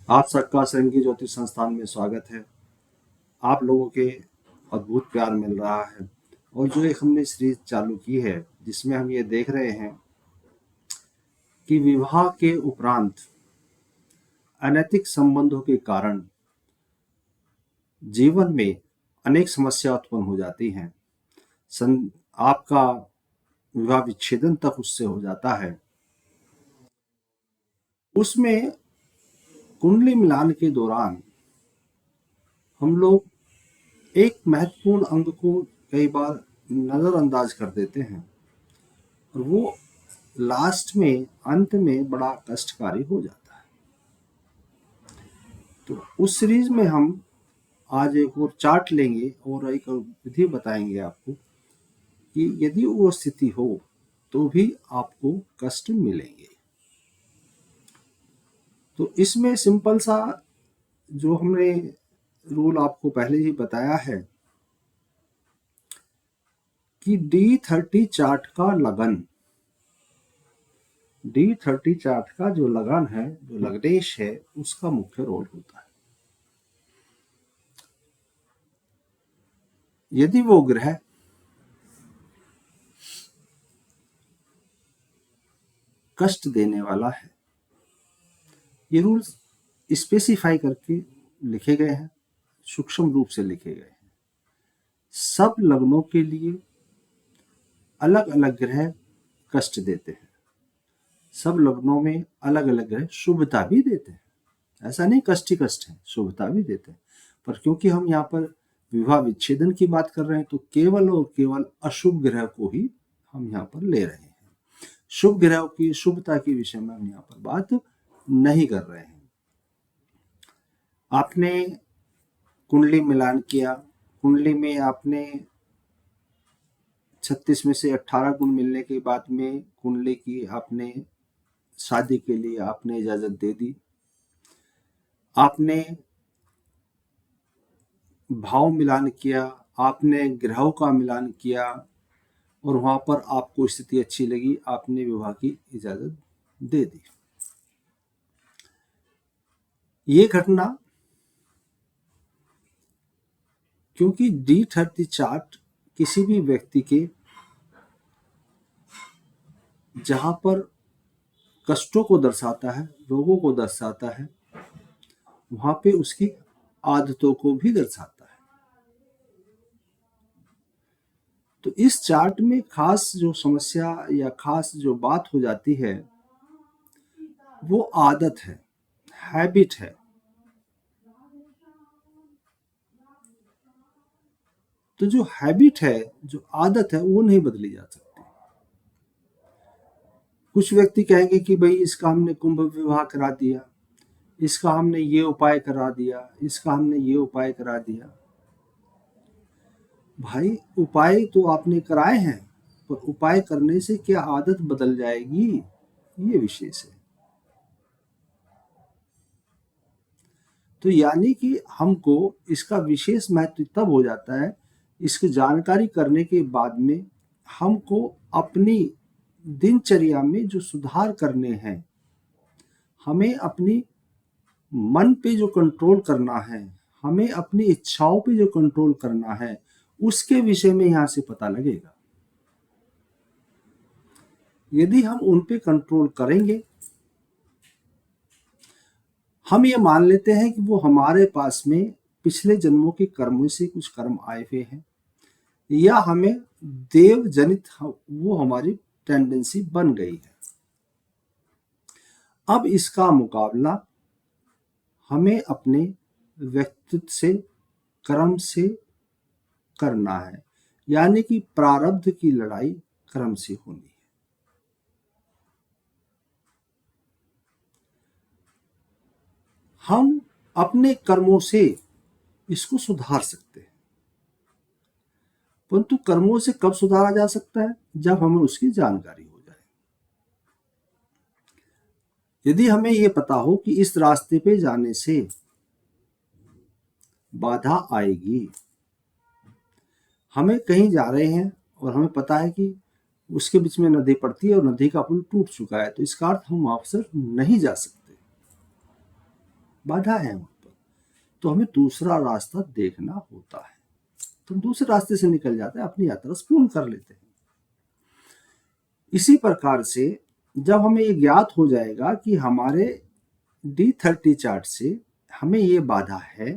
आप सबका संगी ज्योतिष संस्थान में स्वागत है। आप लोगों के अद्भुत प्यार मिल रहा है और जो एक हमने सीरीज चालू की है जिसमें हम ये देख रहे हैं कि विवाह के उपरांत अनैतिक संबंधों के कारण जीवन में अनेक समस्या उत्पन्न हो जाती हैं। आपका विवाह विच्छेदन तक उससे हो जाता है। उसमें कुंडली मिलान के दौरान हम लोग एक महत्वपूर्ण अंग को कई बार नज़रअंदाज कर देते हैं और वो लास्ट में अंत में बड़ा कष्टकारी हो जाता है। तो उस सीरीज में हम आज एक और चार्ट लेंगे और एक विधि बताएंगे आपको कि यदि वो स्थिति हो तो भी आपको कष्ट मिलेंगे। तो इसमें सिंपल सा जो हमने रूल आपको पहले ही बताया है कि D30 चार्ट का लगन, D30 चार्ट का जो लगन है, जो लग्नेश है, उसका मुख्य रोल होता है। यदि वो ग्रह कष्ट देने वाला है, ये रूल्स स्पेसिफाई करके लिखे गए हैं, सूक्ष्म रूप से लिखे गए हैं। सब लग्नों के लिए अलग अलग ग्रह कष्ट देते हैं, सब लग्नों में अलग अलग ग्रह शुभता भी देते हैं। ऐसा नहीं कष्ट ही कष्ट है, शुभता भी देते हैं। पर क्योंकि हम यहाँ पर विवाह विच्छेदन की बात कर रहे हैं तो केवल और केवल अशुभ ग्रह को ही हम यहाँ पर ले रहे हैं। शुभ ग्रहों की शुभता के विषय में हम यहाँ पर बात नहीं कर रहे हैं। आपने कुंडली मिलान किया, कुंडली में आपने 36 में से 18 गुण मिलने के बाद में कुंडली की आपने शादी के लिए आपने इजाजत दे दी। आपने भाव मिलान किया, आपने ग्रहों का मिलान किया और वहां पर आपको स्थिति अच्छी लगी, आपने विवाह की इजाजत दे दी। ये घटना क्योंकि D30 चार्ट किसी भी व्यक्ति के जहां पर कष्टों को दर्शाता है, रोगों को दर्शाता है, वहां पे उसकी आदतों को भी दर्शाता है। तो इस चार्ट में खास जो समस्या या खास जो बात हो जाती है वो आदत है, हैबिट है। तो जो हैबिट है, जो आदत है, वो नहीं बदली जा सकती। कुछ व्यक्ति कहेंगे कि भाई इसका हमने कुंभ विवाह करा दिया, इसका हमने ये उपाय करा दिया, इसका हमने ये उपाय करा दिया। भाई उपाय तो आपने कराए हैं, पर उपाय करने से क्या आदत बदल जाएगी, ये विशेष है। तो यानी कि हमको इसका विशेष महत्व तब हो जाता है, इसकी जानकारी करने के बाद में हमको अपनी दिनचर्या में जो सुधार करने हैं, हमें अपनी मन पे जो कंट्रोल करना है, हमें अपनी इच्छाओं पे जो कंट्रोल करना है, उसके विषय में यहां से पता लगेगा। यदि हम उन पे कंट्रोल करेंगे, हम ये मान लेते हैं कि वो हमारे पास में पिछले जन्मों के कर्मों से कुछ कर्म आए हुए हैं या हमें देव जनित वो हमारी टेंडेंसी बन गई है। अब इसका मुकाबला हमें अपने व्यक्तित्व से, कर्म से करना है, यानी कि प्रारब्ध की लड़ाई कर्म से होनी है। हम अपने कर्मों से इसको सुधार सकते हैं, परंतु कर्मों से कब सुधारा जा सकता है? जब हमें उसकी जानकारी हो जाए। यदि हमें यह पता हो कि इस रास्ते पे जाने से बाधा आएगी, हमें कहीं जा रहे हैं और हमें पता है कि उसके बीच में नदी पड़ती है और नदी का पुल टूट चुका है, तो इसका अर्थ हम वहां से नहीं जा सकते। बाधा है वहां पर, तो हमें दूसरा रास्ता देखना होता है। तो हम दूसरे रास्ते से निकल जाते हैं, अपनी यात्रा पूर्ण कर लेते हैं। इसी प्रकार से जब हमें ये ज्ञात हो जाएगा कि हमारे D30 चार्ट से हमें ये बाधा है,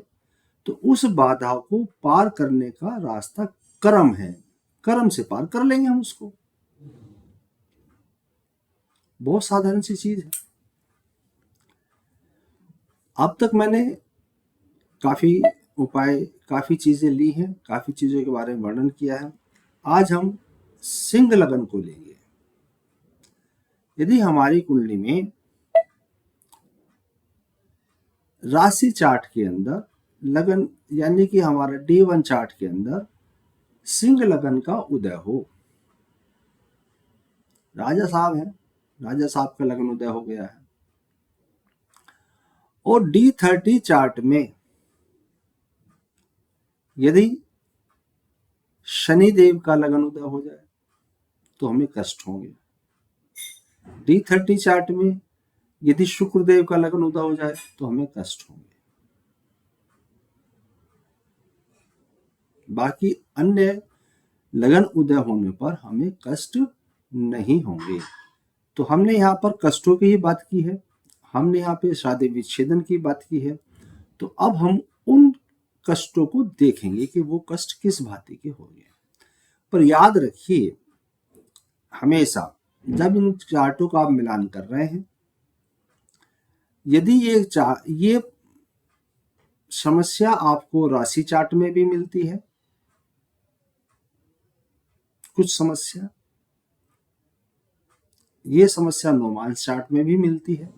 तो उस बाधा को पार करने का रास्ता कर्म है, कर्म से पार कर लेंगे हम उसको। बहुत साधारण सी चीज है। अब तक मैंने काफी उपाय, काफी चीजें ली हैं, काफी चीजों के बारे में वर्णन किया है। आज हम सिंह लगन को लेंगे। यदि हमारी कुंडली में राशि चार्ट के अंदर लगन, यानी कि हमारा D1 चार्ट के अंदर सिंह लगन का उदय हो, राजा साहब है, राजा साहब का लगन उदय हो गया है, और D30 चार्ट में यदि शनि देव का लगन उदय हो जाए तो हमें कष्ट होंगे। D30 चार्ट में यदि शुक्र देव का लगन उदय हो जाए तो हमें कष्ट होंगे। बाकी अन्य लगन उदय होने पर हमें कष्ट नहीं होंगे। तो हमने यहाँ पर कष्टों की ही बात की है, हमने यहाँ पे शादी विच्छेदन की बात की है। तो अब हम उन कष्टों को देखेंगे कि वो कष्ट किस भांति के होंगे। पर याद रखिए, हमेशा जब इन चार्टों का आप मिलान कर रहे हैं, यदि ये समस्या आपको राशि चार्ट में भी मिलती है, कुछ समस्या, ये समस्या नौमांश चार्ट में भी मिलती है,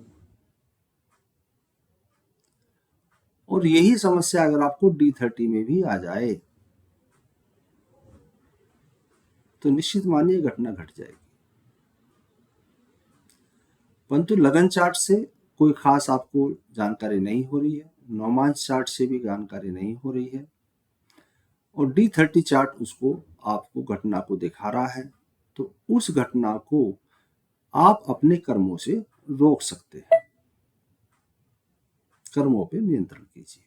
और यही समस्या अगर आपको D30 में भी आ जाए तो निश्चित मानिए घटना घट जाएगी। परंतु लगन चार्ट से कोई खास आपको जानकारी नहीं हो रही है, नौमांश चार्ट से भी जानकारी नहीं हो रही है, और D30 चार्ट उसको आपको घटना को दिखा रहा है, तो उस घटना को आप अपने कर्मों से रोक सकते हैं। कर्मों पे नियंत्रण कीजिए।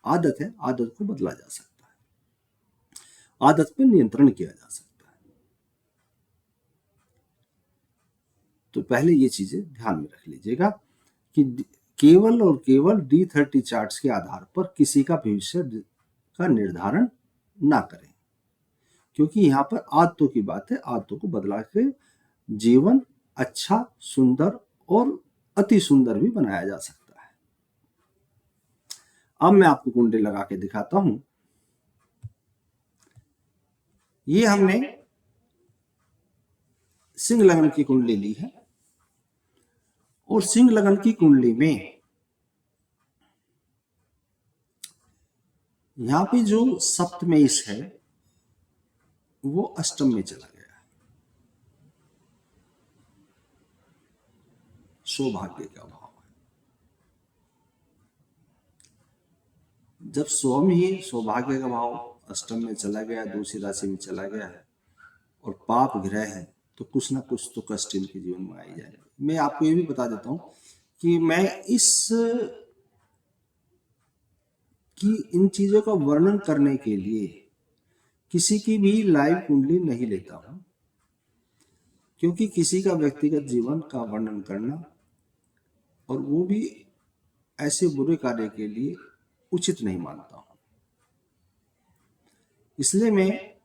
आदत है, आदत को बदला जा सकता है, आदत पे नियंत्रण किया जा सकता है। तो पहले ये चीजें ध्यान में रख लीजिएगा कि केवल और केवल D30 चार्ट्स के आधार पर किसी का भविष्य का निर्धारण ना करें, क्योंकि यहाँ पर आदतों की बात है। आदतों को बदला के जीवन अच्छा, सुंदर और अति सुंदर भी बनाया जा सकता है। अब मैं आपको कुंडली लगा के दिखाता हूं। ये हमने सिंह लगन की कुंडली ली है, और सिंह लगन की कुंडली में यहाँ पे जो सप्तमेश है वो अष्टम में चला गया है, सौभाग्य का भाव है। जब स्वयं ही सौभाग्य का भाव अष्टम में चला गया, दूसरी राशि में चला गया है, और पाप ग्रह है, तो कुछ ना कुछ तो कष्ट इनके जीवन में आ ही जाएगा। मैं आपको ये भी बता देता हूं कि मैं इन चीजों का वर्णन करने के लिए किसी की भी लाइव कुंडली नहीं लेता हूं, क्योंकि किसी का व्यक्तिगत जीवन का वर्णन करना, और वो भी ऐसे बुरे कार्य के लिए, उचित नहीं मानता हूं। इसलिए मैं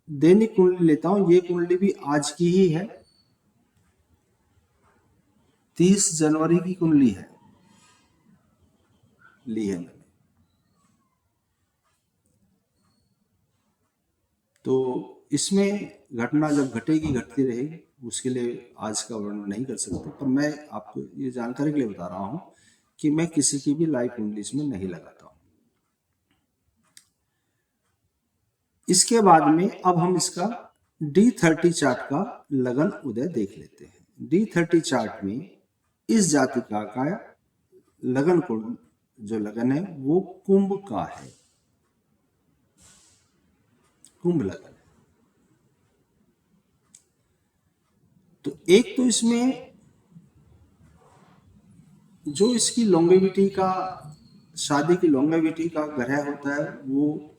दैनिक कुंडली लेता हूं। ये कुंडली भी आज की ही है, 30 जनवरी की कुंडली है, ली है मैंने। तो इसमें घटना जब घटेगी, घटती रहेगी, उसके लिए आज का वर्णन नहीं कर सकते। पर मैं आपको ये जानकारी के लिए बता रहा हूं कि मैं किसी की भी लाइव कुंडली इसमें नहीं लगाता हूं। इसके बाद में अब हम इसका D30 चार्ट का लगन उदय देख लेते हैं। D30 चार्ट में इस जातिका का लगन कुंड जो लगन है वो कुंभ का है, कुंभ लगन है। तो एक तो इसमें जो इसकी लॉन्गेविटी का, शादी की लॉन्गेविटी का ग्रह होता है, वो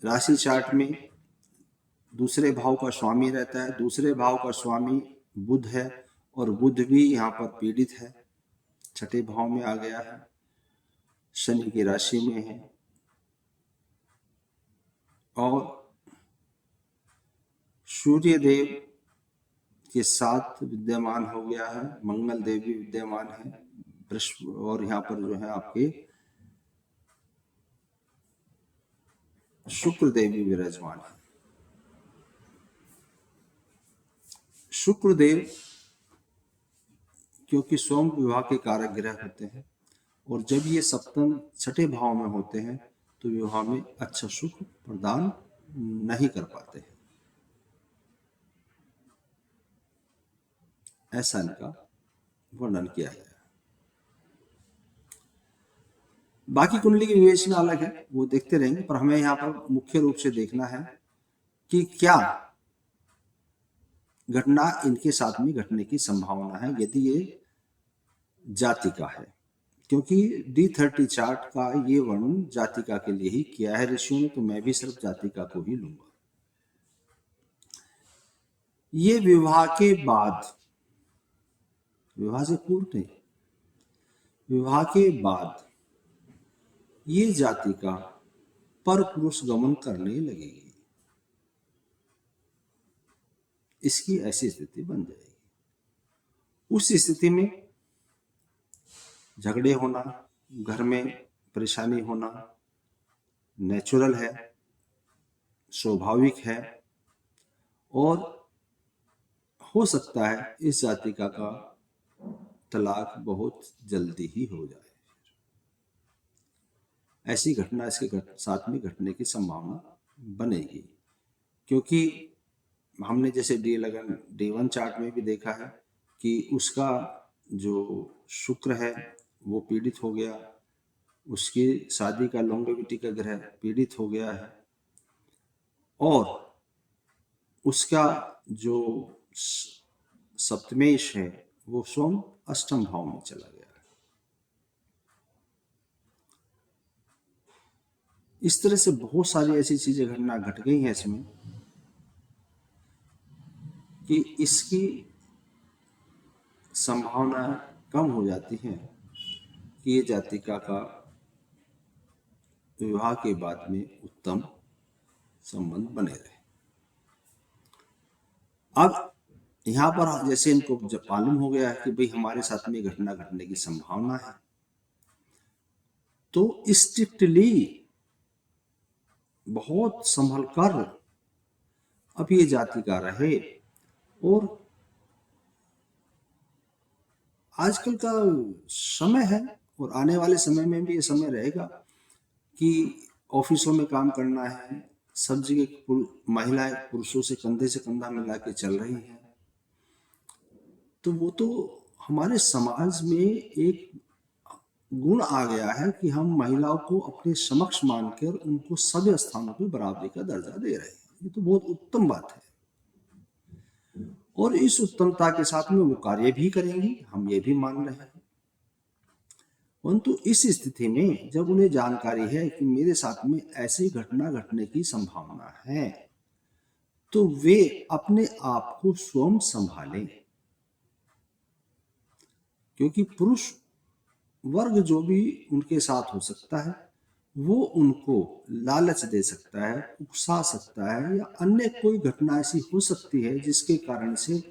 राशि चार्ट में दूसरे भाव का स्वामी रहता है। दूसरे भाव का स्वामी बुध है, और बुध भी यहाँ पर पीड़ित है, छठे भाव में आ गया है, शनि की राशि में है। और सूर्य देव के साथ विद्यमान हो गया है, मंगल देव भी विद्यमान है, बृहस्पति, और यहाँ पर जो है आपके शुक्र देव भी विराजमान है। शुक्र देव क्योंकि सोम विवाह के कारक ग्रह होते हैं, और जब ये सप्तम छठे भाव में होते हैं तो विवाह में अच्छा सुख प्रदान नहीं कर पाते हैं। ऐसा इनका वर्णन किया गया है। बाकी कुंडली की विवेचना अलग है, वो देखते रहेंगे, पर हमें यहाँ पर मुख्य रूप से देखना है कि क्या घटना इनके साथ में घटने की संभावना है यदि ये जाति का है। क्योंकि D30 चार्ट का ये वर्णन जातिका के लिए ही किया है ऋषियों ने, तो मैं भी सिर्फ जातिका को ही लूंगा। ये विवाह के बाद, विवाह से पूर्व नहीं, विवाह के बाद ये जातिका पर पुरुष गमन करने लगेगी। इसकी ऐसी स्थिति बन जाएगी। उस स्थिति में झगड़े होना, घर में परेशानी होना नेचुरल है, स्वाभाविक है, और हो सकता है इस जातिका का तलाक बहुत जल्दी ही हो जाए। ऐसी घटना इसके साथ में घटने की संभावना बनेगी, क्योंकि हमने जैसे D11 चार्ट में भी देखा है कि उसका जो शुक्र है वो पीड़ित हो गया, उसकी शादी का लॉन्गेविटी का ग्रह पीड़ित हो गया है, और उसका जो सप्तमेश है वो सोम अष्टम भाव में चला गया है। इस तरह से बहुत सारी ऐसी चीजें घटना घट गई हैं इसमें कि इसकी संभावना कम हो जाती है कि ये जातिका का विवाह के बाद में उत्तम संबंध बने रहे। अब यहाँ पर जैसे इनको जब मालूम हो गया है कि भाई हमारे साथ में घटना घटने की संभावना है, तो स्ट्रिक्टली बहुत संभल कर अब ये जातिका रहे। और आजकल का समय है, और आने वाले समय में भी ये समय रहेगा कि ऑफिसों में काम करना है, सब जगह महिलाएं पुरुषों से कंधे से कंधा मिला के चल रही हैं, तो वो तो हमारे समाज में एक गुण आ गया है कि हम महिलाओं को अपने समक्ष मानकर उनको सभी स्थानों पर बराबरी का दर्जा दे रहे हैं। ये तो बहुत उत्तम बात है, और इस उत्तमता के साथ में वो कार्य भी करेंगी, हम ये भी मान रहे हैं। परंतु इस स्थिति में जब उन्हें जानकारी है कि मेरे साथ में ऐसी घटना घटने की संभावना है, तो वे अपने आप को स्वयं संभालें। क्योंकि पुरुष वर्ग जो भी उनके साथ हो सकता है वो उनको लालच दे सकता है, उकसा सकता है, या अन्य कोई घटना ऐसी हो सकती है जिसके कारण से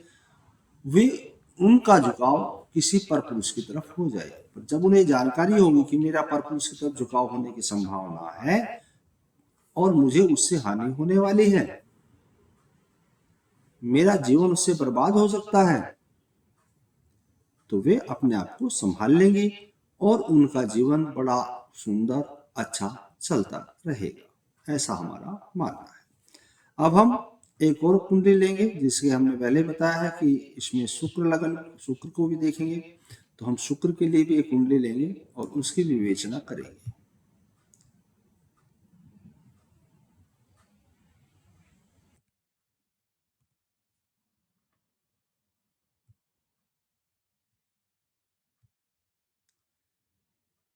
वे उनका झुकाव किसी पर पुरुष की तरफ हो जाए। पर जब उन्हें जानकारी होगी कि मेरा पर पुरुष की तरफ झुकाव होने की संभावना है और मुझे उससे हानि होने वाली है, मेरा जीवन उससे बर्बाद हो सकता है, तो वे अपने आप को संभाल लेंगे और उनका जीवन बड़ा सुंदर अच्छा चलता रहेगा। ऐसा हमारा मानना है। अब हम एक और कुंडली लेंगे जिसके हमने पहले बताया है कि इसमें शुक्र लगन, शुक्र को भी देखेंगे, तो हम शुक्र के लिए भी एक कुंडली लेंगे और उसकी विवेचना करेंगे।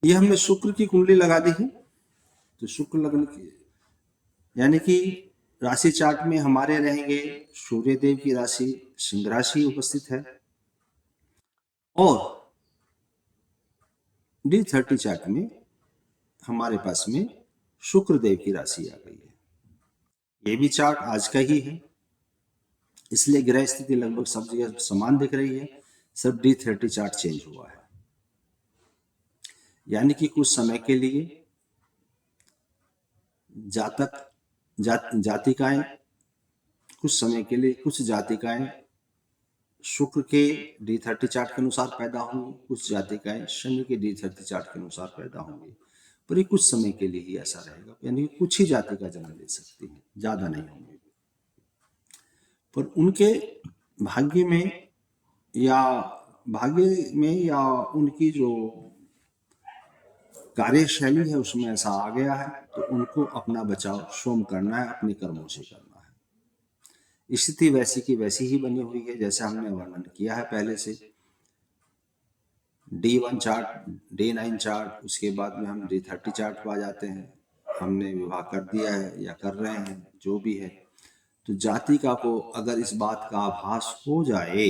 ये हमने शुक्र की कुंडली लगा दी है। तो शुक्र लग्न की यानी कि राशि चार्ट में हमारे रहेंगे सूर्य देव की राशि सिंह राशि उपस्थित है, और D30 चार्ट में हमारे पास में शुक्र देव की राशि आ गई है। ये भी चार्ट आज का ही है, इसलिए ग्रह स्थिति लगभग सब जगह समान दिख रही है। सब D30 चार्ट चेंज हुआ है, यानी कि कुछ समय के लिए जातिकाएं कुछ समय के लिए कुछ जातिकाएं शुक्र के D30 चार्ट के अनुसार पैदा होंगी, कुछ जातिकाएं शनि के D30 चार्ट के अनुसार पैदा होंगी। पर ये कुछ समय के लिए ही ऐसा रहेगा, यानी कि कुछ ही जातिका जन्म ले सकती है, ज्यादा नहीं होंगे। पर उनके भाग्य में या उनकी जो कार्यशैली है उसमें ऐसा आ गया है, तो उनको अपना बचाव स्वयं करना है, अपने कर्मों से करना है। स्थिति वैसी की वैसी ही बनी हुई है जैसे हमने वर्णन किया है पहले से। D1 चार्ट, D9 चार्ट, उसके बाद में हम D30 चार्ट पर आ जाते हैं। हमने विवाह कर दिया है या कर रहे हैं, जो भी है, तो जातिका को अगर इस बात का आभास हो जाए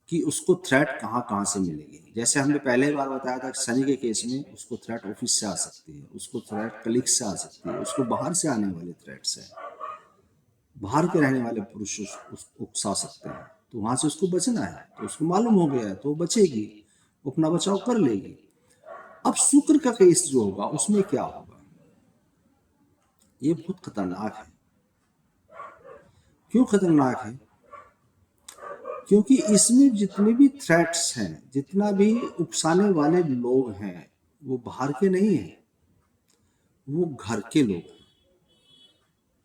कि उसको थ्रेट कहाँ कहाँ से मिलेगी, जैसे हमने पहले बार बताया था शनि के केस में उसको थ्रेट ऑफिस से आ सकती है, उसको थ्रेट कलीग से आ सकती है, उसको बाहर से आने वाले थ्रेट से, बाहर के रहने वाले पुरुष उसको उकसा सकते हैं, तो वहां से उसको बचना है। तो उसको मालूम हो गया है तो वो बचेगी, वो अपना बचाव कर लेगी। अब शुक्र का केस जो होगा उसमें क्या होगा, ये बहुत खतरनाक है। क्यों खतरनाक है? क्योंकि इसमें जितने भी थ्रेट्स हैं, जितना भी उकसाने वाले लोग हैं, वो बाहर के नहीं हैं, वो घर के लोग हैं।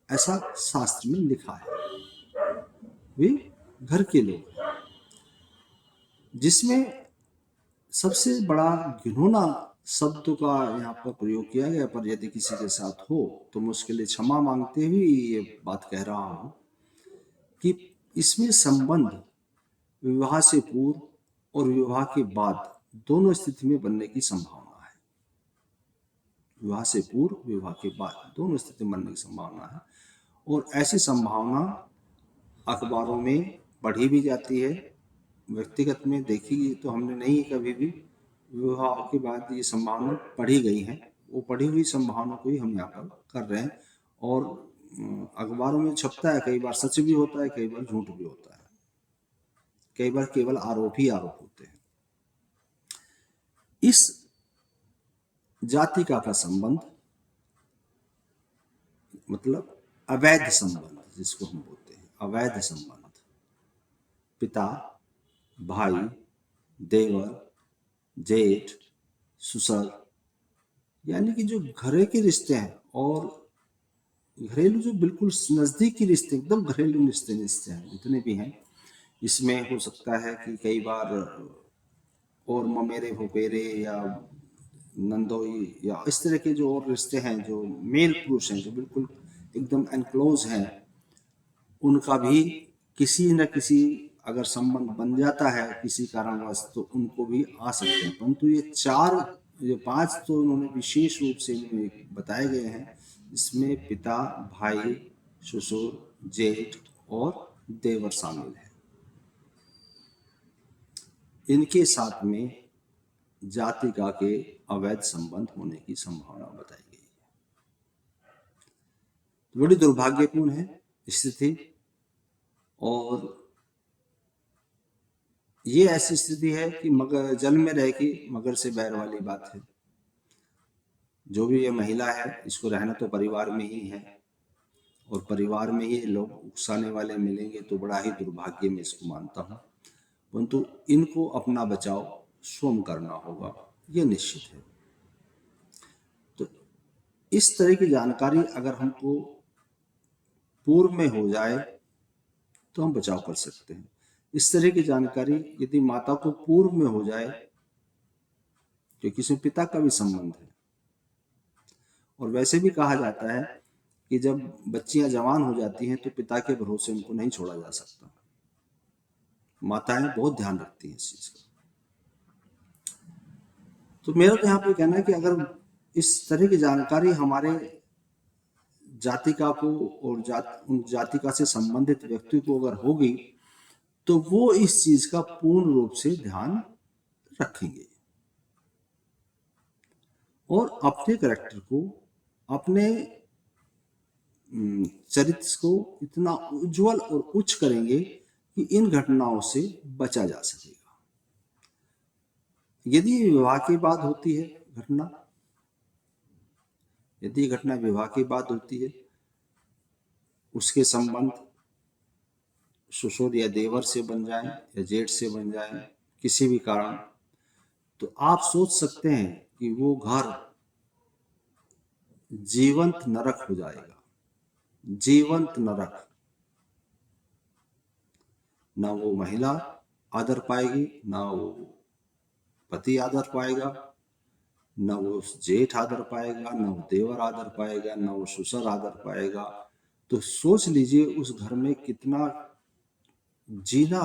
ऐसा शास्त्र में लिखा है, वे घर के लोग हैं। जिसमें सबसे बड़ा घिनौना शब्द का यहाँ पर प्रयोग किया गया, पर यदि किसी के साथ हो तो मैं उसके लिए क्षमा मांगते हुए ये बात कह रहा हूं कि इसमें संबंध विवाह से पूर्व और विवाह के बाद दोनों स्थिति में बनने की संभावना है। विवाह से पूर्व, विवाह के बाद दोनों स्थिति में बनने की संभावना है, और ऐसी संभावना अखबारों में पढ़ी भी जाती है, व्यक्तिगत में देखी तो हमने नहीं कभी भी। विवाह के बाद ये संभावना पढ़ी गई है, वो पढ़ी हुई संभावना को ही हम यहाँ पर कर रहे हैं। और अखबारों में छपता है, कई बार सच भी होता है, कई बार झूठ भी होता है, कई बार केवल आरोप ही आरोप होते हैं। इस जातिका का संबंध मतलब अवैध संबंध, जिसको हम बोलते हैं अवैध संबंध, पिता, भाई, देवर, जेठ, ससुर, यानी कि जो घरे के रिश्ते हैं, और घरेलू जो बिल्कुल नजदीकी रिश्ते, एकदम घरेलू रिश्ते हैं जितने भी हैं, इसमें हो सकता है कि कई बार और ममेरे फुफेरे या नंदोई या इस तरह के जो और रिश्ते हैं, जो मेल पुरुष हैं, जो बिल्कुल एकदम एनक्लोज हैं, उनका भी किसी न किसी अगर संबंध बन जाता है किसी कारणवश, तो उनको भी आ सकते हैं। परंतु ये पांच तो उन्होंने विशेष रूप से इनमें बताए गए हैं। इसमें पिता, भाई, ससुर, जेठ और देवर शामिल है। इनके साथ में जातिका के अवैध संबंध होने की संभावना बताई गई है। बड़ी दुर्भाग्यपूर्ण है स्थिति, और ये ऐसी स्थिति है कि मगर जल में रह के मगर से बैर वाली बात है। जो भी ये महिला है, इसको रहना तो परिवार में ही है, और परिवार में ही लोग उकसाने वाले मिलेंगे तो बड़ा ही दुर्भाग्य में इसको मानता हूँ। परंतु इनको अपना बचाव स्वयं करना होगा, ये निश्चित है। तो इस तरह की जानकारी अगर हमको पूर्व में हो जाए तो हम बचाव कर सकते हैं। इस तरह की जानकारी यदि माता को पूर्व में हो जाए, क्योंकि इसमें पिता का भी संबंध है, और वैसे भी कहा जाता है कि जब बच्चियां जवान हो जाती हैं तो पिता के भरोसे उनको नहीं छोड़ा जा सकता। माताएं बहुत ध्यान रखती हैं इस चीज का। तो मेरा तो यहाँ पे कहना है कि अगर इस तरह की जानकारी हमारे जातिका को और उन जातिका से संबंधित व्यक्ति को अगर होगी तो वो इस चीज का पूर्ण रूप से ध्यान रखेंगे और अपने कैरेक्टर को, अपने चरित्र को इतना उज्जवल और उच्च करेंगे कि इन घटनाओं से बचा जा सकेगा। यदि विवाह की बात होती है, यदि घटना विवाह की बात होती है, उसके संबंध ससुर या देवर से बन जाए या जेठ से बन जाए किसी भी कारण, तो आप सोच सकते हैं कि वो घर जीवंत नरक हो जाएगा, जीवंत नरक। ना वो महिला आदर पाएगी, ना वो पति आदर पाएगा, न वो जेठ आदर पाएगा, न वो देवर आदर पाएगा, न वो ससुर आदर पाएगा। तो सोच लीजिए उस घर में कितना जीना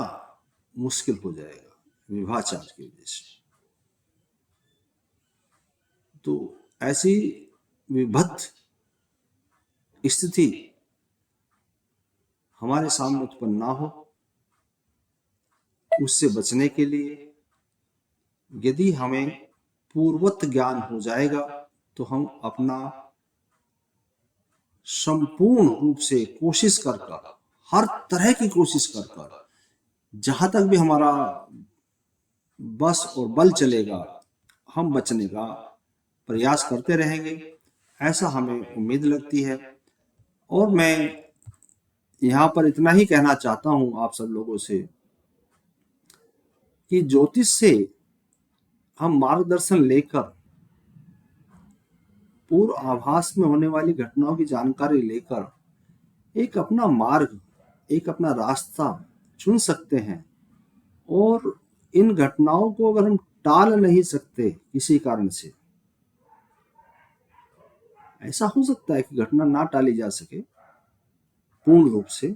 मुश्किल हो जाएगा विवाहचार की वजह से। तो ऐसी विभत्स स्थिति हमारे सामने उत्पन्न ना हो, उससे बचने के लिए यदि हमें पूर्वत ज्ञान हो जाएगा तो हम अपना संपूर्ण रूप से कोशिश कर हर तरह की कोशिश कर जहां तक भी हमारा बस और बल चलेगा हम बचने का प्रयास करते रहेंगे, ऐसा हमें उम्मीद लगती है। और मैं यहाँ पर इतना ही कहना चाहता हूँ आप सब लोगों से कि ज्योतिष से हम मार्गदर्शन लेकर, पूर्व आभास में होने वाली घटनाओं की जानकारी लेकर एक अपना मार्ग, एक अपना रास्ता चुन सकते हैं। और इन घटनाओं को अगर हम टाल नहीं सकते किसी कारण से, ऐसा हो सकता है कि घटना ना टाली जा सके पूर्ण रूप से,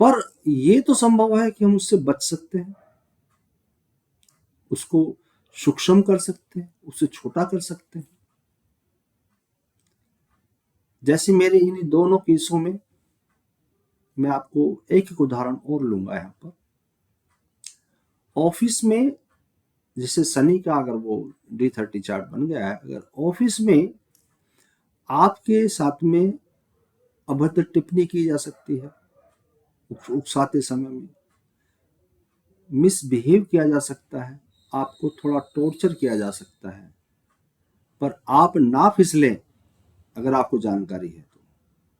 पर यह तो संभव है कि हम उससे बच सकते हैं, उसको सूक्ष्म कर सकते हैं, उसे छोटा कर सकते हैं। जैसे मेरे इन दोनों केसों में मैं आपको एक उदाहरण और लूंगा। यहां पर ऑफिस में जैसे शनि का अगर वो D30 चार्ट बन गया है, अगर ऑफिस में आपके साथ में अभद्र टिप्पणी की जा सकती है, उकसाते समय में मिसबिहेव किया जा सकता है, आपको थोड़ा टॉर्चर किया जा सकता है, पर आप ना फिसलें अगर आपको जानकारी है तो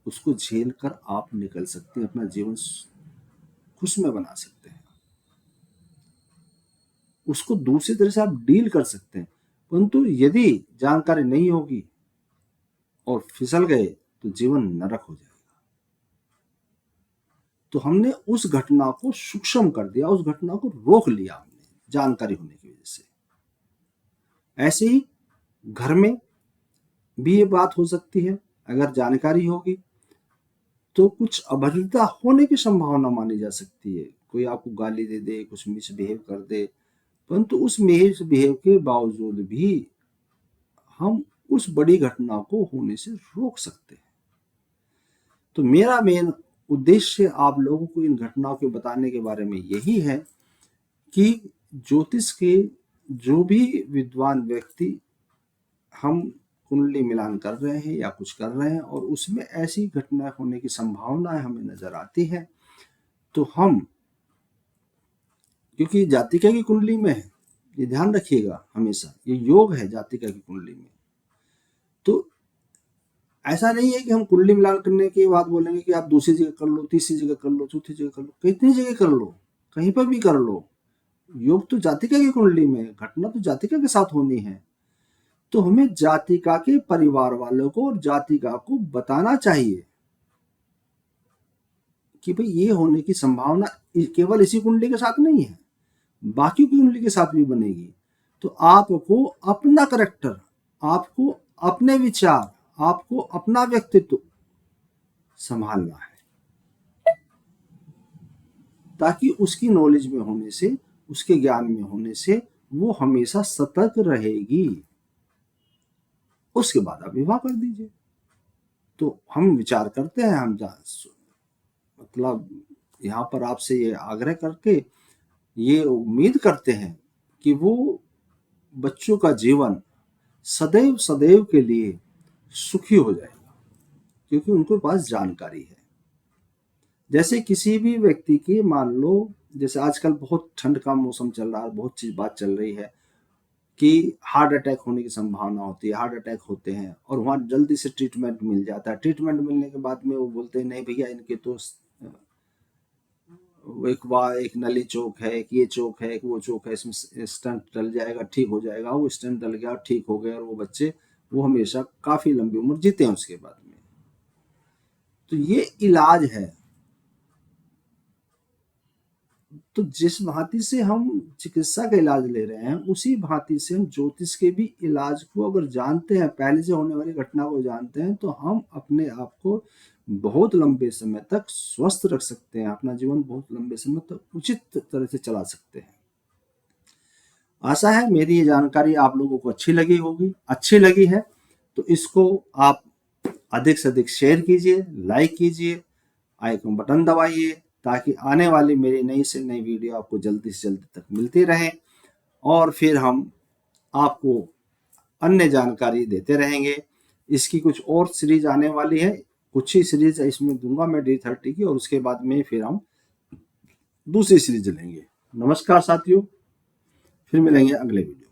उसको झेल कर आप निकल सकते हैं, अपना जीवन खुशमय बना सकते हैं, उसको दूसरी तरह से आप डील कर सकते हैं। परंतु यदि जानकारी नहीं होगी और फिसल गए तो जीवन नरक हो जाएगा। तो हमने उस घटना को सूक्ष्म कर दिया, उस घटना को रोक लिया हमने जानकारी होने की वजह से। ऐसे ही घर में भी ये बात हो सकती है, अगर जानकारी होगी तो कुछ अभद्रता होने की संभावना मानी जा सकती है। कोई आपको गाली दे दे, कुछ मिसबिहेव कर दे, परंतु उस मिसबिहेव के बावजूद भी हम उस बड़ी घटना को होने से रोक सकते हैं। तो मेरा मेन उद्देश्य आप लोगों को इन घटनाओं के बताने के बारे में यही है कि ज्योतिष के जो भी विद्वान व्यक्ति हम कुंडली मिलान कर रहे हैं या कुछ कर रहे हैं और उसमें ऐसी घटना होने की संभावनाएं हमें नजर आती है, तो हम, क्योंकि जातिका की कुंडली में है, ये ध्यान रखिएगा हमेशा, ये योग है जातिका की कुंडली में। तो ऐसा नहीं है कि हम कुंडली मिलान करने के बाद बोलेंगे कि आप दूसरी जगह कर लो, तीसरी जगह कर लो, चौथी जगह कर लो, कितनी जगह कर लो, कहीं पर भी कर लो। योग तो जातिका की कुंडली में, घटना तो जातिका के साथ होनी है। तो हमें जातिका के परिवार वालों को और जातिका को बताना चाहिए कि भाई ये होने की संभावना केवल इसी कुंडली के साथ नहीं है, बाकी की कुंडली के साथ भी बनेगी। तो आपको अपना करैक्टर, आपको अपने विचार, आपको अपना व्यक्तित्व संभालना है, ताकि उसकी नॉलेज में होने से, उसके ज्ञान में होने से वो हमेशा सतर्क रहेगी, उसके बाद आप विवाह कर दीजिए। तो हम विचार करते हैं, हम मतलब यहाँ पर आपसे ये आग्रह करके ये उम्मीद करते हैं कि वो बच्चों का जीवन सदैव सदैव के लिए सुखी हो जाएगा, क्योंकि उनके पास जानकारी है। जैसे किसी भी व्यक्ति की, मान लो जैसे आजकल बहुत ठंड का मौसम चल रहा है, बहुत चीज बात चल रही है कि हार्ट अटैक होने की संभावना होती है, हार्ट अटैक होते हैं और वहाँ जल्दी से ट्रीटमेंट मिल जाता है। ट्रीटमेंट मिलने के बाद में वो बोलते हैं नहीं भैया इनके तो एक नली चौक है, एक ये चौक है, एक वो चौक है, इसमें स्टंट डल जाएगा, ठीक हो जाएगा। वो स्टंट डल गया, ठीक हो गया, और वो बच्चे वो हमेशा काफी लंबी उम्र जीते हैं उसके बाद में। तो ये इलाज है। तो जिस भांति से हम चिकित्सा का इलाज ले रहे हैं, उसी भांति से हम ज्योतिष के भी इलाज को अगर जानते हैं, पहले से होने वाली घटना को जानते हैं, तो हम अपने आप को बहुत लंबे समय तक स्वस्थ रख सकते हैं, अपना जीवन बहुत लंबे समय तक उचित तरह से चला सकते हैं। आशा है मेरी ये जानकारी आप लोगों को अच्छी लगी होगी। अच्छी लगी है तो इसको आप अधिक से अधिक शेयर कीजिए, लाइक कीजिए, आइकन बटन दबाइए, ताकि आने वाली मेरी नई से नई वीडियो आपको जल्दी से जल्दी तक मिलती रहे। और फिर हम आपको अन्य जानकारी देते रहेंगे। इसकी कुछ और सीरीज आने वाली है, कुछ ही सीरीज इसमें दूंगा मैं D30 की, और उसके बाद में फिर हम दूसरी सीरीज लेंगे। नमस्कार साथियों, फिर मिलेंगे अगले वीडियो।